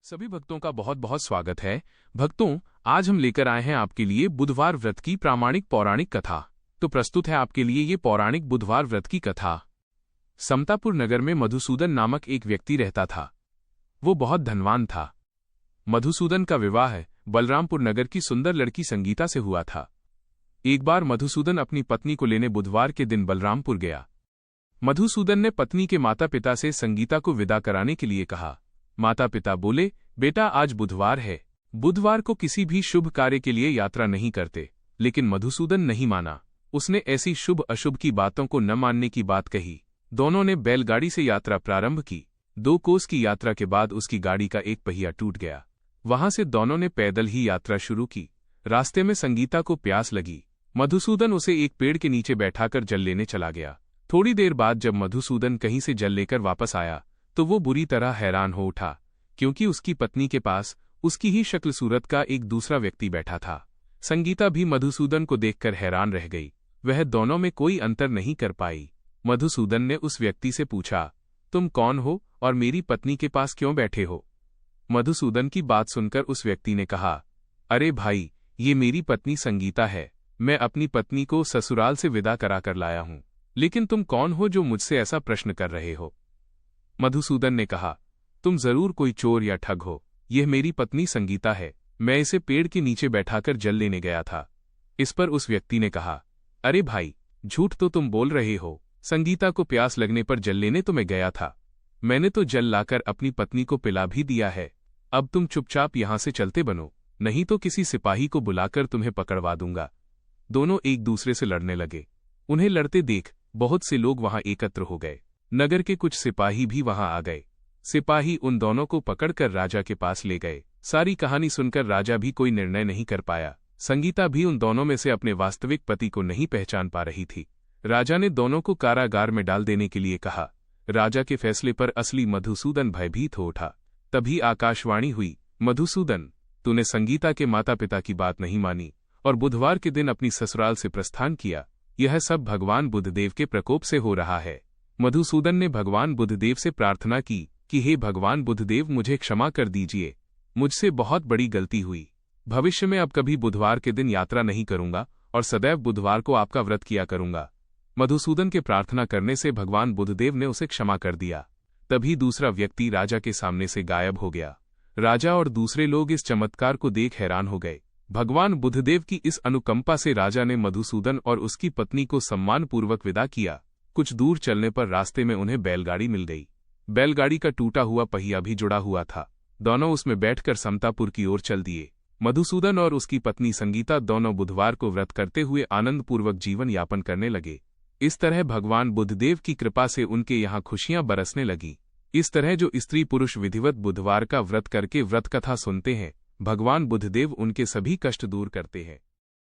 सभी भक्तों का बहुत बहुत स्वागत है। भक्तों, आज हम लेकर आए हैं आपके लिए बुधवार व्रत की प्रामाणिक पौराणिक कथा। तो प्रस्तुत है आपके लिए ये पौराणिक बुधवार व्रत की कथा। समतापुर नगर में मधुसूदन नामक एक व्यक्ति रहता था। वो बहुत धनवान था। मधुसूदन का विवाह बलरामपुर नगर की सुंदर लड़की संगीता से हुआ था। एक बार मधुसूदन अपनी पत्नी को लेने बुधवार के दिन बलरामपुर गया। मधुसूदन ने पत्नी के माता पिता से संगीता को विदा कराने के लिए कहा। माता पिता बोले, बेटा आज बुधवार है, बुधवार को किसी भी शुभ कार्य के लिए यात्रा नहीं करते। लेकिन मधुसूदन नहीं माना। उसने ऐसी शुभ अशुभ की बातों को न मानने की बात कही। दोनों ने बैलगाड़ी से यात्रा प्रारंभ की। 2 कोस की यात्रा के बाद उसकी गाड़ी का एक पहिया टूट गया। वहां से दोनों ने पैदल ही यात्रा शुरू की। रास्ते में संगीता को प्यास लगी। मधुसूदन उसे एक पेड़ के नीचे बैठाकर जल लेने चला गया। थोड़ी देर बाद जब मधुसूदन कहीं से जल लेकर वापस आया तो वो बुरी तरह हैरान हो उठा, क्योंकि उसकी पत्नी के पास उसकी ही शक्ल सूरत का एक दूसरा व्यक्ति बैठा था। संगीता भी मधुसूदन को देखकर हैरान रह गई। वह दोनों में कोई अंतर नहीं कर पाई। मधुसूदन ने उस व्यक्ति से पूछा, तुम कौन हो और मेरी पत्नी के पास क्यों बैठे हो? मधुसूदन की बात सुनकर उस व्यक्ति ने कहा, अरे भाई, ये मेरी पत्नी संगीता है। मैं अपनी पत्नी को ससुराल से विदा कराकर लाया हूं। लेकिन तुम कौन हो जो मुझसे ऐसा प्रश्न कर रहे हो? मधुसूदन ने कहा, तुम जरूर कोई चोर या ठग हो। यह मेरी पत्नी संगीता है। मैं इसे पेड़ के नीचे बैठाकर जल लेने गया था। इस पर उस व्यक्ति ने कहा, अरे भाई, झूठ तो तुम बोल रहे हो। संगीता को प्यास लगने पर जल लेने तो मैं गया था। मैंने तो जल लाकर अपनी पत्नी को पिला भी दिया है। अब तुम चुपचाप यहां से चलते बनो, नहीं तो किसी सिपाही को बुलाकर तुम्हें पकड़वा दूंगा। दोनों एक दूसरे से लड़ने लगे। उन्हें लड़ते देख बहुत से लोग वहां एकत्र हो गए। नगर के कुछ सिपाही भी वहां आ गए। सिपाही उन दोनों को पकड़कर राजा के पास ले गए। सारी कहानी सुनकर राजा भी कोई निर्णय नहीं कर पाया। संगीता भी उन दोनों में से अपने वास्तविक पति को नहीं पहचान पा रही थी। राजा ने दोनों को कारागार में डाल देने के लिए कहा। राजा के फैसले पर असली मधुसूदन भयभीत हो उठा। तभी आकाशवाणी हुई, मधुसूदन, तूने संगीता के माता पिता की बात नहीं मानी और बुधवार के दिन अपनी ससुराल से प्रस्थान किया। यह सब भगवान बुद्धदेव के प्रकोप से हो रहा है। मधुसूदन ने भगवान बुद्धदेव से प्रार्थना की कि हे भगवान बुद्धदेव, मुझे क्षमा कर दीजिए। मुझसे बहुत बड़ी गलती हुई। भविष्य में अब कभी बुधवार के दिन यात्रा नहीं करूंगा और सदैव बुधवार को आपका व्रत किया करूंगा। मधुसूदन के प्रार्थना करने से भगवान बुद्धदेव ने उसे क्षमा कर दिया। तभी दूसरा व्यक्ति राजा के सामने से गायब हो गया। राजा और दूसरे लोग इस चमत्कार को देख हैरान हो गए। भगवान बुद्धदेव की इस अनुकंपा से राजा ने मधुसूदन और उसकी पत्नी को सम्मानपूर्वक विदा किया। कुछ दूर चलने पर रास्ते में उन्हें बैलगाड़ी मिल गई। बैलगाड़ी का टूटा हुआ पहिया भी जुड़ा हुआ था। दोनों उसमें बैठकर समतापुर की ओर चल दिए। मधुसूदन और उसकी पत्नी संगीता दोनों बुधवार को व्रत करते हुए आनंदपूर्वक जीवन यापन करने लगे। इस तरह भगवान बुद्धदेव की कृपा से उनके यहाँ खुशियां बरसने लगी। इस तरह जो स्त्री पुरुष विधिवत बुधवार का व्रत करके व्रत कथा सुनते हैं, भगवान बुद्धदेव उनके सभी कष्ट दूर करते हैं।